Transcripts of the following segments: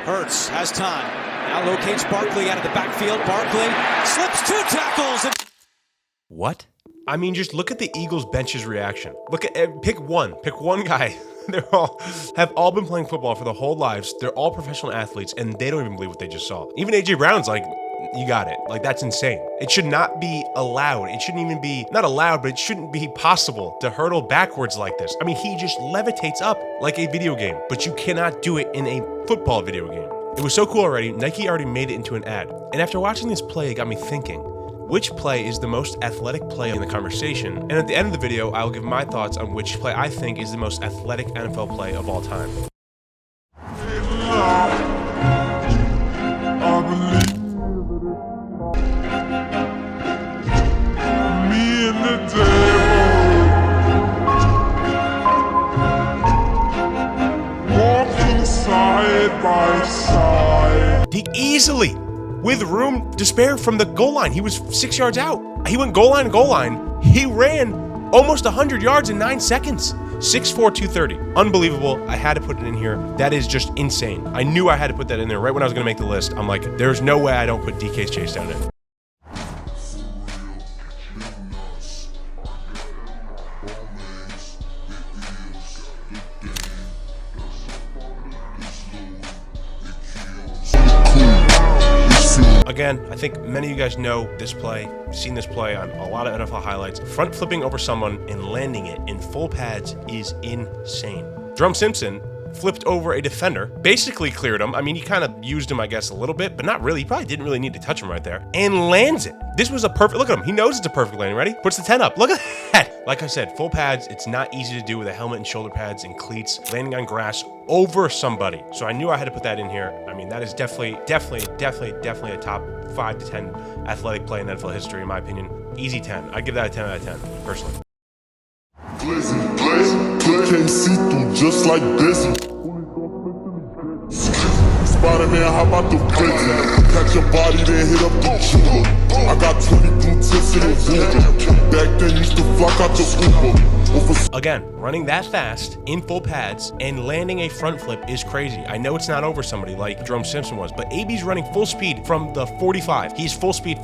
Hurts has time. Now locates Barkley out of the backfield. Barkley slips 2 tackles. What? I mean, just look at the Eagles bench's reaction. Look at pick one guy. Have all been playing football for their whole lives. They're all professional athletes, and they don't even believe what they just saw. Even AJ Brown's like, you got it. Like, that's insane. It should not be allowed. It shouldn't even be, not allowed, but it shouldn't be possible to hurdle backwards like this. I mean, he just levitates up like a video game, but you cannot do it in a football video game. It was so cool already. Nike already made it into an ad. And after watching this play, it got me thinking, which play is the most athletic play in the conversation? And at the end of the video, I'll give my thoughts on which play I think is the most athletic NFL play of all time. Easily, with room to spare from the goal line. He was 6 yards out. He went goal line to goal line. He ran almost 100 yards in 9 seconds. 6'4", 230. Unbelievable. I had to put it in here. That is just insane. I knew I had to put that in there right when I was going to make the list. I'm like, there's no way I don't put DK's chase down there. Again, I think many of you guys know this play, seen this play on a lot of NFL highlights. Front flipping over someone and landing it in full pads is insane. Jerome Simpson flipped over a defender, basically cleared him. I mean, he kind of used him, I guess, a little bit, but not really. He probably didn't really need to touch him right there. And lands it. This was a perfect, look at him. He knows it's a perfect landing. Ready? Puts the 10 up. Look at that. Like I said, full pads, it's not easy to do with a helmet and shoulder pads and cleats, landing on grass over somebody. So I knew I had to put that in here. I mean, that is definitely a top 5 to 10 athletic play in NFL history, in my opinion. Easy 10. I'd give that a 10 out of 10, personally. Can't see through just like this. Spider-Man, how about the crazy? Catch your body, then hit up the Juke. I got 20 blue tips in the Juke. Back then used to flock out the Uber. Again, running that fast in full pads and landing a front flip is crazy. I know it's not over somebody like Jerome Simpson was, but AB's running full speed from the 45. He's full speed,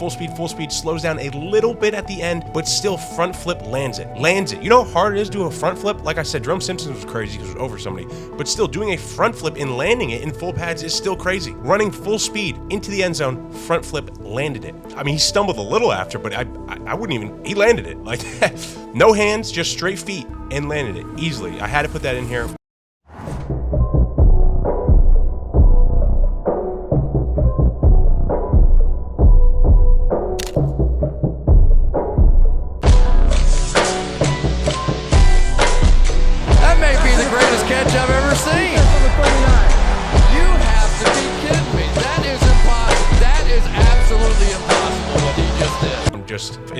slows down a little bit at the end, but still front flip lands it. You know how hard it is to do a front flip? Like I said, Jerome Simpson was crazy because it was over somebody, but still doing a front flip and landing it in full pads is still crazy. Running full speed into the end zone, front flip, landed it. I mean, he stumbled a little after, but I wouldn't even, he landed it. Like, no hands, just straight feet, and landed it easily. I had to put that in here. That may be the greatest catch I've ever seen. You have to be kidding me. That is impossible. That is absolutely impossible what he just did.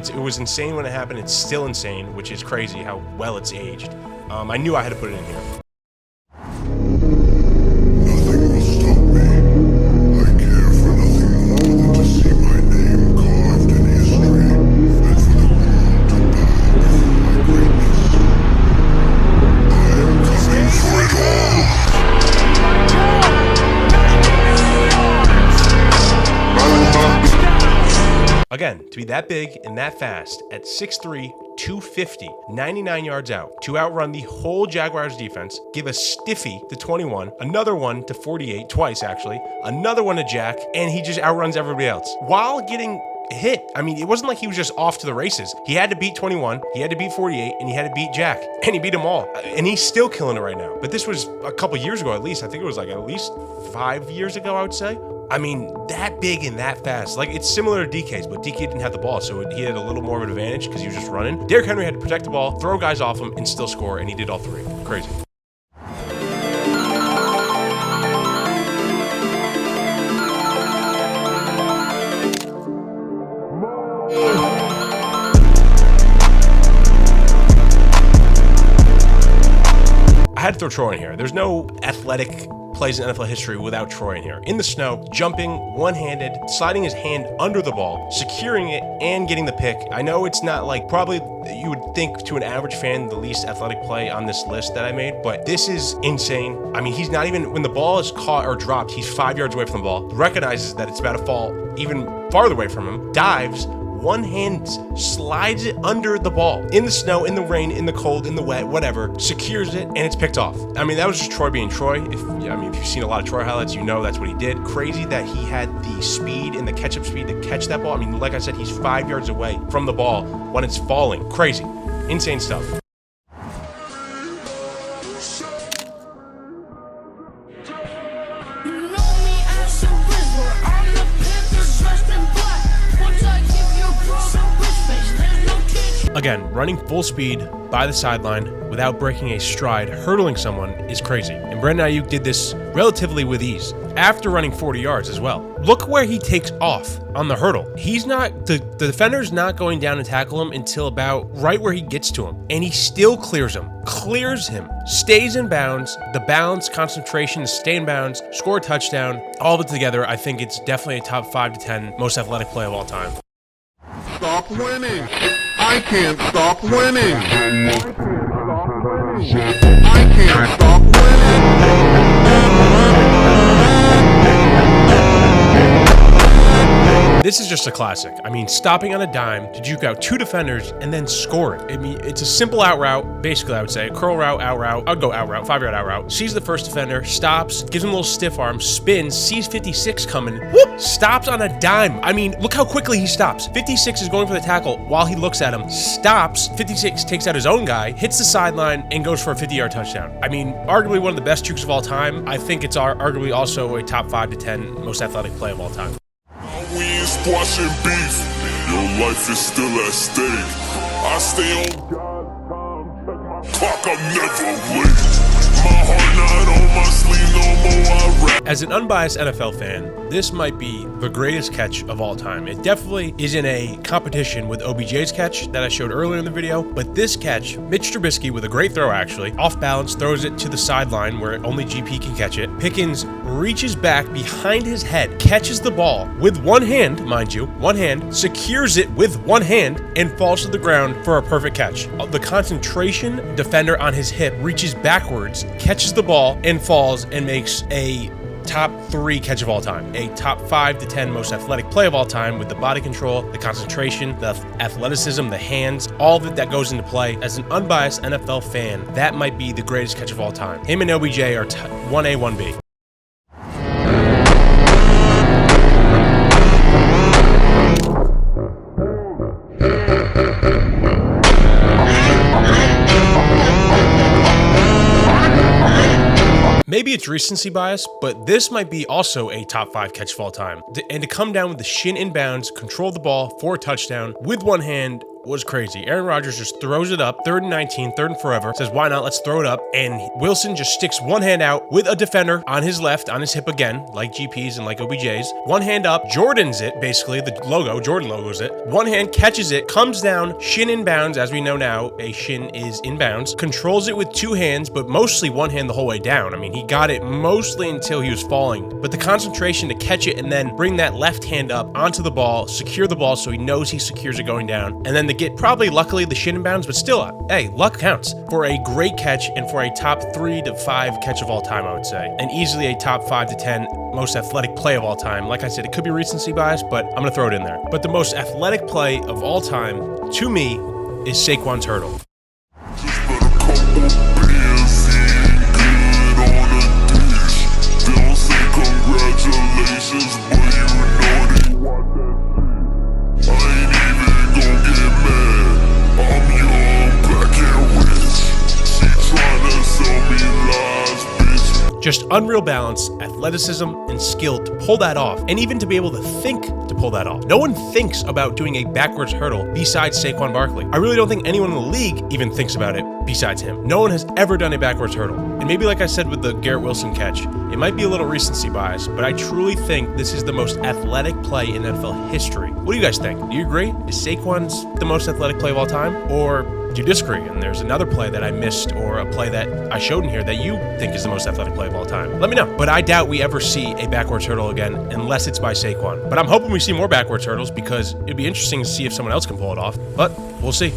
It was insane when it happened. It's still insane, which is crazy how well it's aged. I knew I had to put it in here. Nothing will stop me. I care for nothing more than to see my name carved in history and for the world to bow before my greatness. I am coming for it all. Again, to be that big and that fast at 6'3", 250, 99 yards out, to outrun the whole Jaguars defense, give a stiffy to 21, another one to 48, twice actually, another one to Jack, and he just outruns everybody else while getting hit. I mean, it wasn't like he was just off to the races. He had to beat 21, he had to beat 48, and he had to beat Jack, and he beat them all. And he's still killing it right now. But this was a couple years ago at least. I think it was like at least 5 years ago, I would say. I mean, that big and that fast. Like, it's similar to DK's, but DK didn't have the ball, so he had a little more of an advantage because he was just running. Derrick Henry had to protect the ball, throw guys off him, and still score, and he did all three. Crazy. I had to throw Troy in here. There's no athletic plays in NFL history without Troy in here. In the snow, jumping, one-handed, sliding his hand under the ball, securing it, and getting the pick. I know it's not like probably you would think to an average fan the least athletic play on this list that I made, but this is insane. I mean, he's not even, when the ball is caught or dropped, he's 5 yards away from the ball, recognizes that it's about to fall even farther away from him, dives, one hand slides it under the ball in the snow, in the rain, in the cold, in the wet, whatever, secures it, and it's picked off. I mean, that was just Troy being Troy. If you've seen a lot of Troy highlights, you know that's what he did. Crazy that he had the speed and the catch-up speed to catch that ball. I mean, like I said, he's 5 yards away from the ball when it's falling. Crazy. Insane stuff. Again, running full speed by the sideline without breaking a stride, hurdling someone is crazy. And Brandon Ayuk did this relatively with ease after running 40 yards as well. Look where he takes off on the hurdle. The defender's not going down to tackle him until about right where he gets to him. And he still clears him, stays in bounds, the balance, concentration, stay in bounds, score a touchdown, all of it together. I think it's definitely a top 5 to 10 most athletic play of all time. Stop winning. I can't stop winning. I can't stop This is just a classic. I mean, stopping on a dime to juke out 2 defenders and then score it. I mean, it's a simple out route, basically, I would say. Curl route, out route. I'd go out route, 5-yard out route. Sees the first defender, stops, gives him a little stiff arm, spins, sees 56 coming, whoop, stops on a dime. I mean, look how quickly he stops. 56 is going for the tackle while he looks at him, stops, 56 takes out his own guy, hits the sideline, and goes for a 50-yard touchdown. I mean, arguably one of the best jukes of all time. I think it's arguably also a top 5 to 10 most athletic play of all time. We ain't squashing beef. Your life is still at stake. I stay on God's time. Check my clock. I'm never late. My heart not on my sleeve no more. I rap. As an unbiased NFL fan, this might be the greatest catch of all time. It definitely is in a competition with OBJ's catch that I showed earlier in the video, but this catch, Mitch Trubisky with a great throw actually, off balance, throws it to the sideline where only GP can catch it. Pickens reaches back behind his head, catches the ball with one hand, mind you, one hand, secures it with one hand, and falls to the ground for a perfect catch. The concentration, defender on his hip, reaches backwards, catches the ball, and falls and makes a top 3 catch of all time, a top 5 to 10 most athletic play of all time with the body control, the concentration, the athleticism, the hands, all of it that goes into play. As an unbiased NFL fan, that might be the greatest catch of all time. Him and OBJ are 1A, 1B. Maybe it's recency bias, but this might be also a top 5 catch of all time. And to come down with the shin in bounds, control the ball for a touchdown with one hand was crazy. Aaron Rodgers just throws it up, 3rd and 19, 3rd and forever, says, why not? Let's throw it up. And Wilson just sticks one hand out with a defender on his left, on his hip again, like GP's and like OBJ's. One hand up, Jordan's it, basically, the logo, Jordan logos it. One hand catches it, comes down, shin in bounds, as we know now, a shin is in bounds, controls it with 2 hands, but mostly one hand the whole way down. I mean, he got it mostly until he was falling, but the concentration to catch it and then bring that left hand up onto the ball, secure the ball so he knows he secures it going down, and then to get probably luckily the shin in bounds, but still, hey, luck counts for a great catch and for a top 3 to 5 catch of all time, I would say, and easily a top 5 to 10 most athletic play of all time. Like I said, it could be recency bias, but I'm gonna throw it in there. But the most athletic play of all time, to me, is Saquon's hurdle. Congratulations, but you know they want that shit. I ain't even gon' get mad. I'm young, black and rich. She tryna sell me lies, bitch. Just unreal balance, athleticism, and skill to pull that off, and even to be able to think to pull that off. No one thinks about doing a backwards hurdle besides Saquon Barkley. I really don't think anyone in the league even thinks about it besides him. No one has ever done a backwards hurdle. And maybe like I said with the Garrett Wilson catch, it might be a little recency bias, but I truly think this is the most athletic play in NFL history. What do you guys think? Do you agree? Is Saquon's the most athletic play of all time? Or Do you disagree? And there's another play that I missed or a play that I showed in here that you think is the most athletic play of all time. Let me know. But I doubt we ever see a backwards hurdle again unless it's by Saquon. But I'm hoping we see more backwards hurdles because it'd be interesting to see if someone else can pull it off. But we'll see.